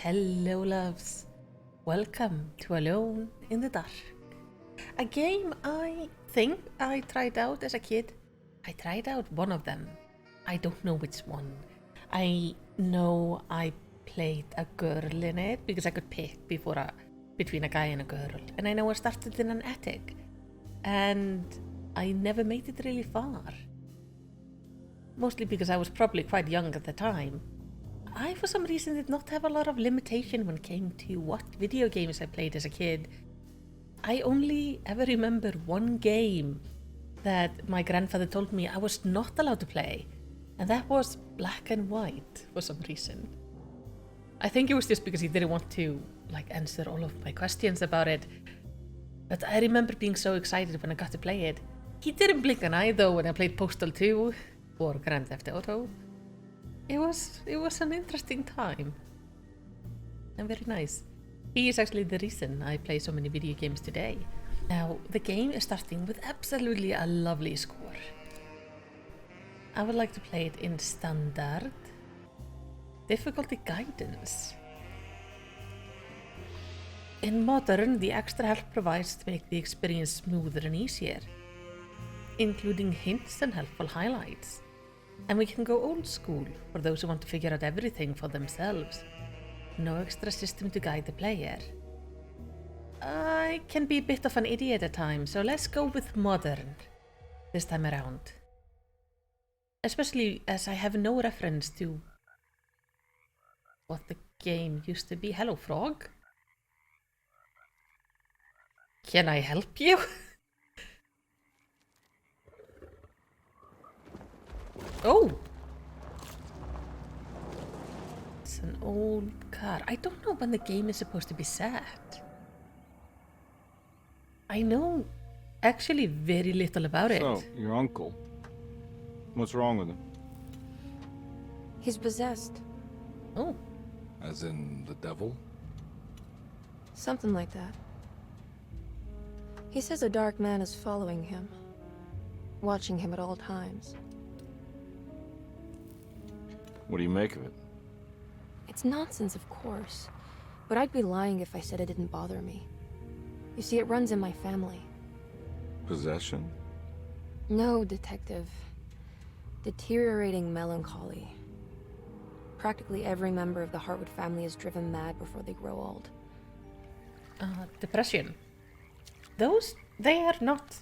Hello loves, welcome to Alone in the Dark. A game I think I tried out as a kid. I tried out one of them. I don't know which one. I know I played a girl in it because I could pick between a guy and a girl. And I know I started in an attic. And I never made it really far. Mostly because I was probably quite young at the time. I, for some reason, did not have a lot of limitation when it came to what video games I played as a kid. I only ever remember one game that my grandfather told me I was not allowed to play, and that was Black and White for some reason. I think it was just because he didn't want to answer all of my questions about it. But I remember being so excited when I got to play it. He didn't blink an eye though when I played Postal 2 or Grand Theft Auto. It was an interesting time. And very nice. He is actually the reason I play so many video games today. Now, the game is starting with absolutely a lovely score. I would like to play it in standard. Difficulty guidance. In modern, the extra help provides to make the experience smoother and easier, including hints and helpful highlights. And we can go old school for those who want to figure out everything for themselves. No extra system to guide the player. I can be a bit of an idiot at times, so let's go with modern this time around. Especially as I have no reference to what the game used to be. Hello, frog. Can I help you? Oh! It's an old car. I don't know when the game is supposed to be set. I know actually very little about it. So, your uncle. What's wrong with him? He's possessed. Oh. As in the devil? Something like that. He says a dark man is following him, watching him at all times. What do you make of it? It's nonsense, of course, but I'd be lying if I said it didn't bother me. You see, it runs in my family. Possession? No, detective. Deteriorating melancholy. Practically every member of the Hartwood family is driven mad before they grow old. Depression. Those, they are not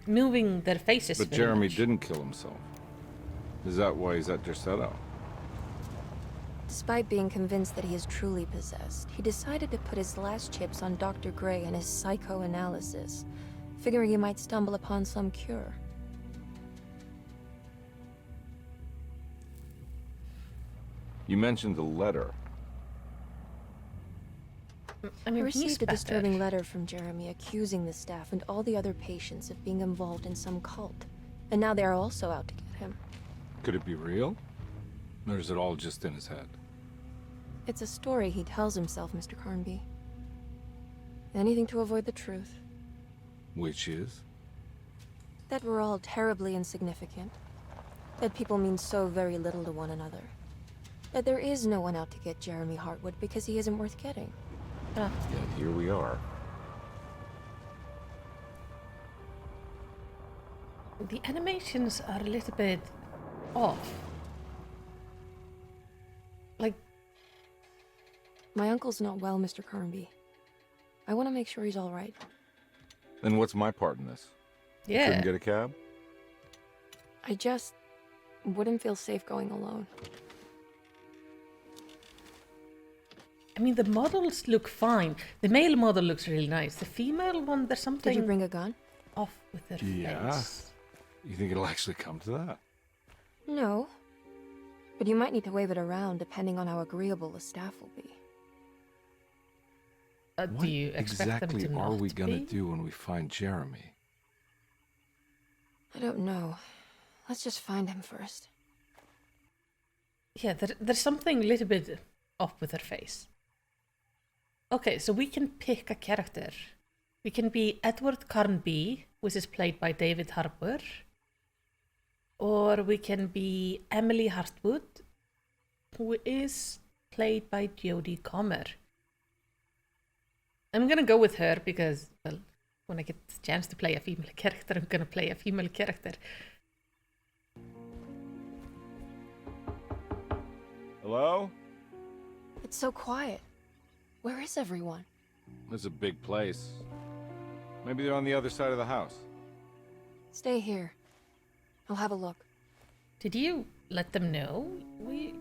moving their faces. But very Jeremy much. didn't kill himself. Is that why he's at Derceto? Despite being convinced that he is truly possessed, he decided to put his last chips on Dr. Gray and his psychoanalysis, figuring he might stumble upon some cure. You mentioned the letter. I I mean, he's received a better. disturbing letter from Jeremy accusing the staff and all the other patients of being involved in some cult. And now they are also out to get him. Could it be real? Or is it all just in his head? It's a story he tells himself, Mr. Carnby. Anything to avoid the truth. Which is? That we're all terribly insignificant. That people mean so very little to one another. That there is no one out to get Jeremy Hartwood because he isn't worth getting. Yet here we are. The animations are a little bit off. My uncle's not well, Mr. Carnby. I want to make sure he's all right. Then what's my part in this? Yeah. Couldn't get a cab? I just wouldn't feel safe going alone. I mean, the models look fine. The male model looks really nice. The female one, there's something Did you bring a gun? off with her Yeah. face. You think it'll actually come to that? No. But you might need to wave it around depending on how agreeable the staff will be. What Do you expect exactly them to are not we gonna be? do when we find Jeremy? I don't know. Let's just find him first. Yeah, there's something a little bit off with her face. Okay, so we can pick a character. We can be Edward Carnby, which is played by David Harbour. Or we can be Emily Hartwood, who is played by Jodie Comer. I'm gonna go with her because, well, when I get the chance to play a female character, I'm gonna play a female character. Hello? It's so quiet. Where is everyone? This is a big place. Maybe they're on the other side of the house. Stay here. I'll have a look. Did you let them know we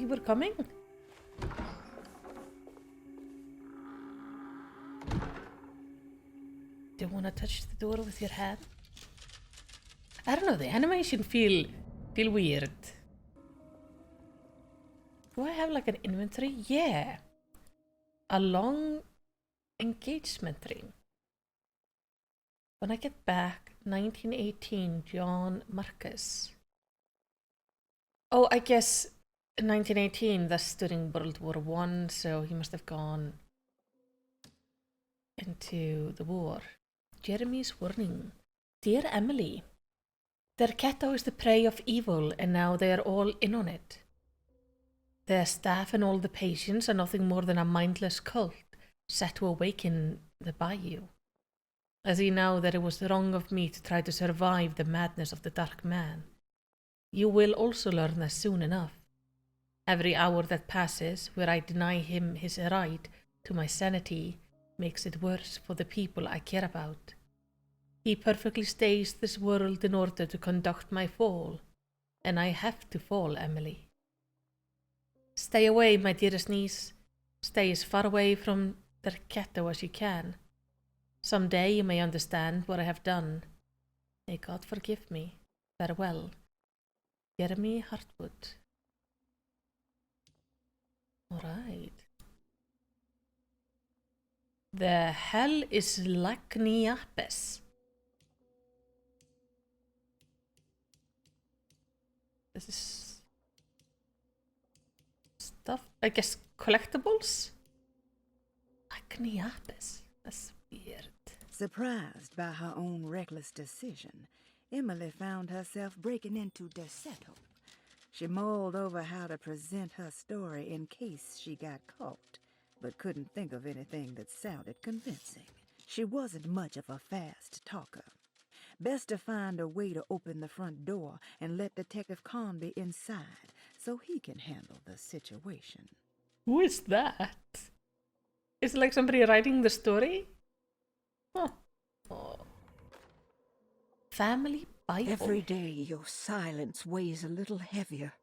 were coming? Do you want to touch the door with your hand? I don't know, the animation feel weird. Do I have like an inventory? Yeah. A long engagement ring. When I get back, 1918, John Marcus. Oh, I guess 1918, that's during World War I, so he must have gone into the war. Jeremy's warning. Dear Emily, Derceto is the prey of evil, and now they are all in on it. Their staff and all the patients are nothing more than a mindless cult set to awaken the bayou. I see now that it was wrong of me to try to survive the madness of the Dark Man. You will also learn that soon enough. Every hour that passes where I deny him his right to my sanity makes it worse for the people I care about. He perfectly stays this world in order to conduct my fall, and I have to fall, Emily. Stay away, my dearest niece. Stay as far away from Derceto as you can. Someday you may understand what I have done. May God forgive me. Farewell. Jeremy Hartwood. Alright. The hell is Lacniapes? This is stuff, I guess, collectibles? Lacniapes. That's weird. Surprised by her own reckless decision, Emily found herself breaking into Derceto. She mulled over how to present her story in case she got caught, but couldn't think of anything that sounded convincing. She wasn't much of a fast talker. Best to find a way to open the front door and let Detective Conby inside so he can handle the situation. Who is that? Is it like somebody writing the story? Huh. Oh. Family Bible. Every day your silence weighs a little heavier.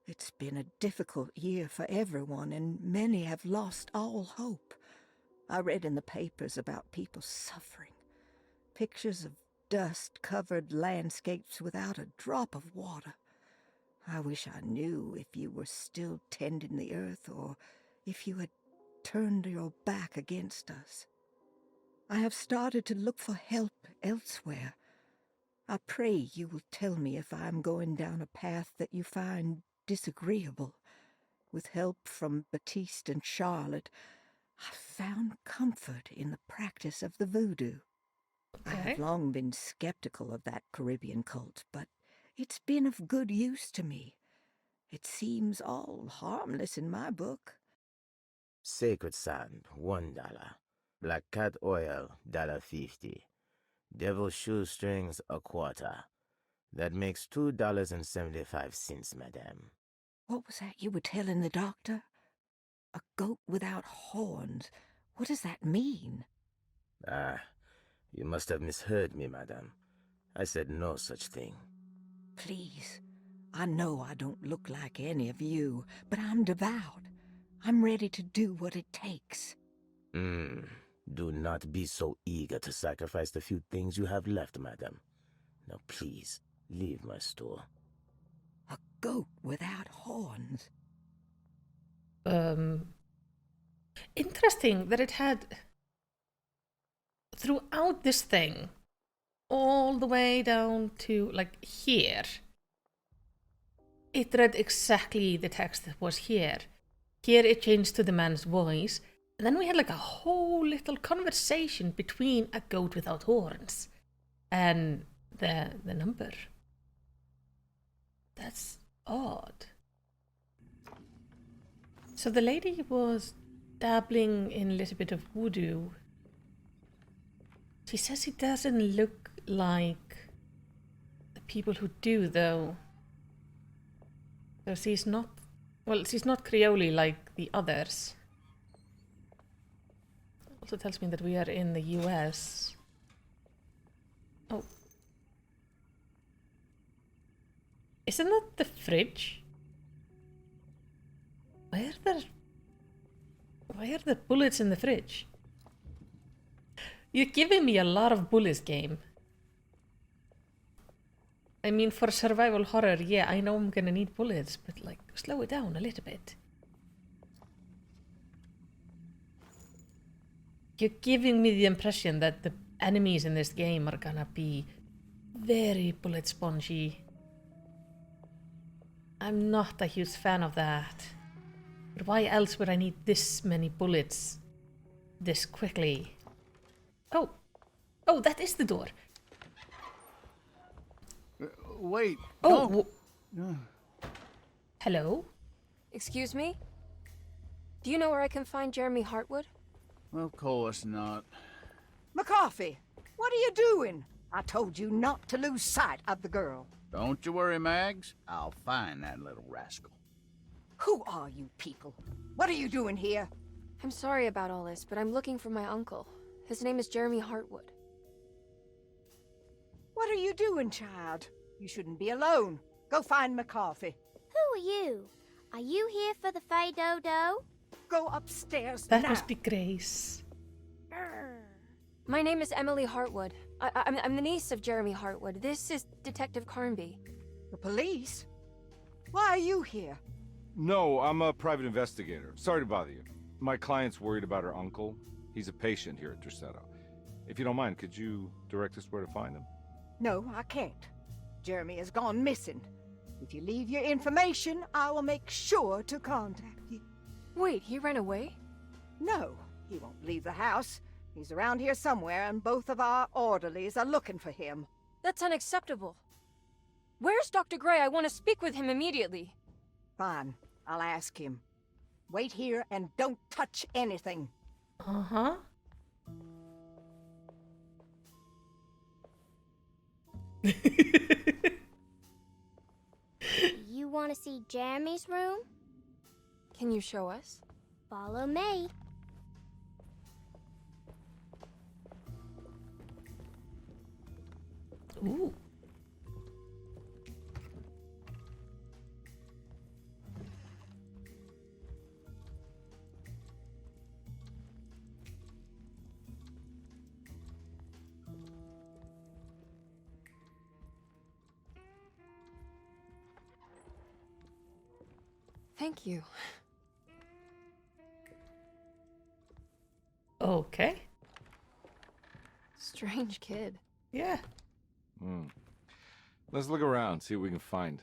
It's been a difficult year for everyone, and many have lost all hope. I read in the papers about people suffering. Pictures of dust-covered landscapes without a drop of water. I wish I knew if you were still tending the earth or if you had turned your back against us. I have started to look for help elsewhere. I pray you will tell me if I am going down a path that you find disagreeable. With help from Baptiste and Charlotte, I found comfort in the practice of the voodoo. Okay. I have long been skeptical of that Caribbean cult, but it's been of good use to me. It seems all harmless in my book. Sacred sand, $1. Black cat oil, $1.50. Devil shoestrings, $0.25. That makes $2.75, madame. What was that you were telling the doctor? A goat without horns. What does that mean? Ah, you must have misheard me, madame. I said no such thing. Please, I know I don't look like any of you, but I'm devout. I'm ready to do what it takes. Do not be so eager to sacrifice the few things you have left, madame. Now please, leave my store. A goat without horns. Interesting that it had throughout this thing, all the way down to like here. It read exactly the text that was here. Here it changed to the man's voice, and then we had like a whole little conversation between a goat without horns and the number. That's odd. So the lady was dabbling in a little bit of voodoo. She says it doesn't look like the people who do, though. So she's not... Well, she's not Creole like the others. Also tells me that we are in the US. Oh. Isn't that the fridge? Why are there bullets in the fridge? You're giving me a lot of bullets, game. I mean, for survival horror, yeah, I know I'm gonna need bullets, but like, slow it down a little bit. You're giving me the impression that the enemies in this game are gonna be very bullet spongy. I'm not a huge fan of that. But why else would I need this many bullets this quickly? Oh! Oh, that is the door! Wait. Oh! Hello? Excuse me? Do you know where I can find Jeremy Hartwood? Of course not. McCarthy, what are you doing? I told you not to lose sight of the girl. Don't you worry, Mags. I'll find that little rascal. Who are you people? What are you doing here? I'm sorry about all this, but I'm looking for my uncle. His name is Jeremy Hartwood. What are you doing, child? You shouldn't be alone. Go find McCarthy. Who are you? Are you here for the Fay Dodo? Go upstairs That now. must be Grace. My name is Emily Hartwood. I'm the niece of Jeremy Hartwood. This is Detective Carnby. The police? Why are you here? No, I'm a private investigator. Sorry to bother you. My client's worried about her uncle. He's a patient here at Derceto. If you don't mind, could you direct us where to find him? No, I can't. Jeremy has gone missing. If you leave your information, I will make sure to contact you. Wait, he ran away? No, he won't leave the house. He's around here somewhere, and both of our orderlies are looking for him. That's unacceptable. Where's Dr. Gray? I want to speak with him immediately. Fine, I'll ask him. Wait here and don't touch anything. Uh-huh. You want to see Jeremy's room? Can you show us? Follow me. Ooh. Thank you. Okay. Strange kid. Yeah. Let's look around, see what we can find.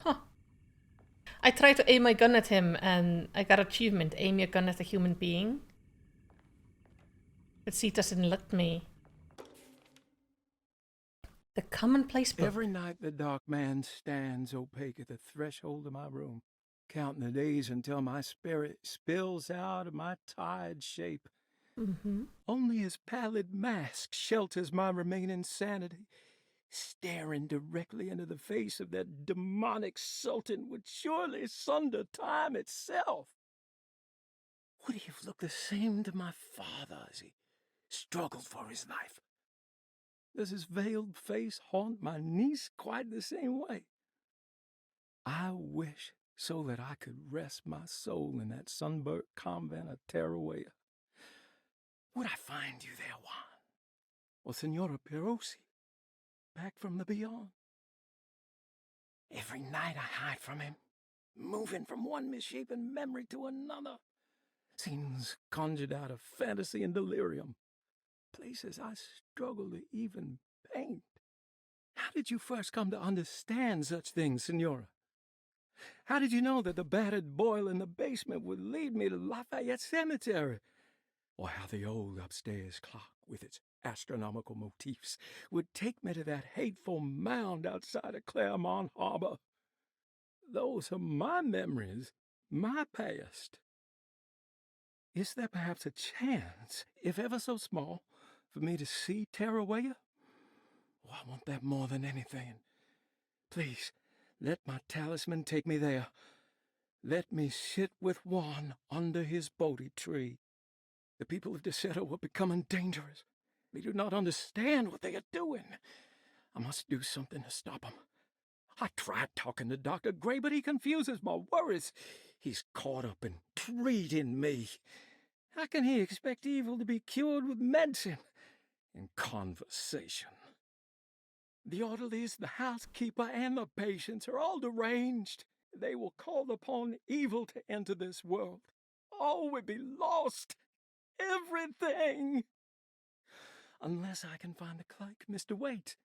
Huh. I tried to aim my gun at him and I got achievement, aim your gun at a human being. But see, it doesn't let me. The commonplace book. Every night the dark man stands opaque at the threshold of my room, counting the days until my spirit spills out of my tired shape. Only his pallid mask shelters my remaining sanity. Staring directly into the face of that demonic sultan would surely sunder time itself. Would he have looked the same to my father as he struggled for his life? Does his veiled face haunt my niece quite the same way? I wish so that I could rest my soul in that sunburnt convent of Teruel. Would I find you there, Juan? Or Senora Perosi, back from the beyond? Every night I hide from him, moving from one misshapen memory to another. Scenes conjured out of fantasy and delirium. Places I struggle to even paint. How did you first come to understand such things, Senora? How did you know that the battered boil in the basement would lead me to Lafayette Cemetery? Or how the old upstairs clock, with its astronomical motifs would take me to that hateful mound outside of Claremont Harbor. Those are my memories, my past. Is there perhaps a chance, if ever so small, for me to see Terrawaya? Oh, I want that more than anything. Please, let my talisman take me there. Let me sit with Juan under his Bodhi tree. The people of Derceto are becoming dangerous. They do not understand what they are doing. I must do something to stop them. I tried talking to Dr. Gray, but he confuses my worries. He's caught up in treating me. How can he expect evil to be cured with medicine and conversation? The orderlies, the housekeeper, and the patients are all deranged. They will call upon evil to enter this world. All will be lost. Everything. Unless I can find the clerk, Mr. Waite.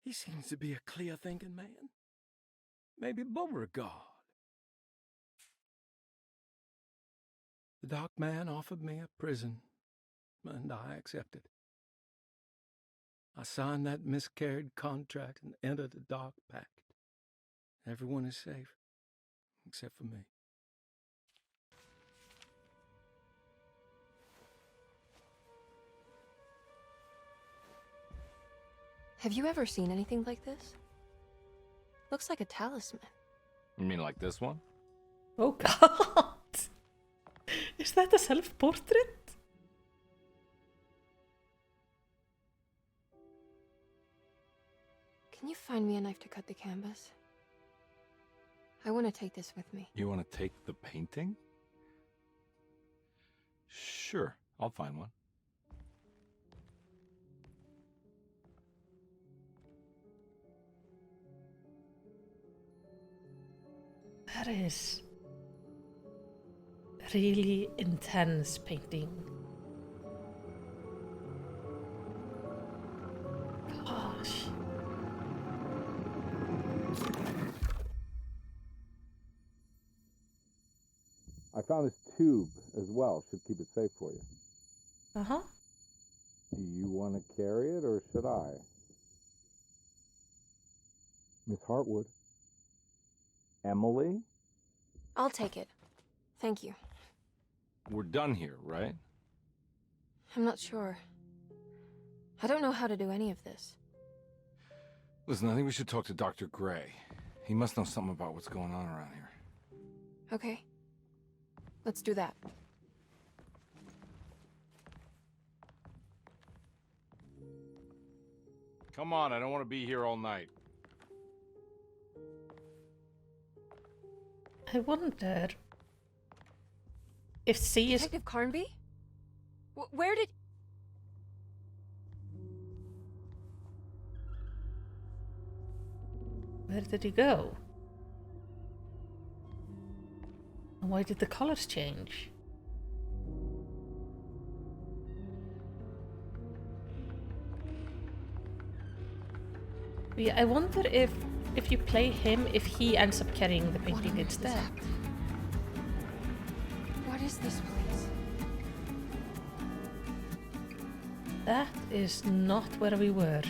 He seems to be a clear-thinking man. Maybe Beauregard. The dark man offered me a prison, and I accepted. I signed that miscarried contract and entered the dark pact. Everyone is safe, except for me. Have you ever seen anything like this? Looks like a talisman. You mean like this one? Oh god! Is that a self-portrait? Can you find me a knife to cut the canvas? I want to take this with me. You want to take the painting? Sure, I'll find one. That is really intense painting. Gosh. I found this tube as well. Should keep it safe for you. Uh-huh. Do you want to carry it, or should I? Miss Hartwood? Emily? I'll take it. Thank you. We're done here, right? I'm not sure. I don't know how to do any of this. Listen, I think we should talk to Dr. Gray. He must know something about what's going on around here. Okay. Let's do that. Come on, I don't want to be here all night. I wonder if C is... Detective Carnby? Where did... Where did he go? And why did the colors change? Yeah, I wonder if you play him, if he ends up carrying the painting instead. What is this place? That is not where we were.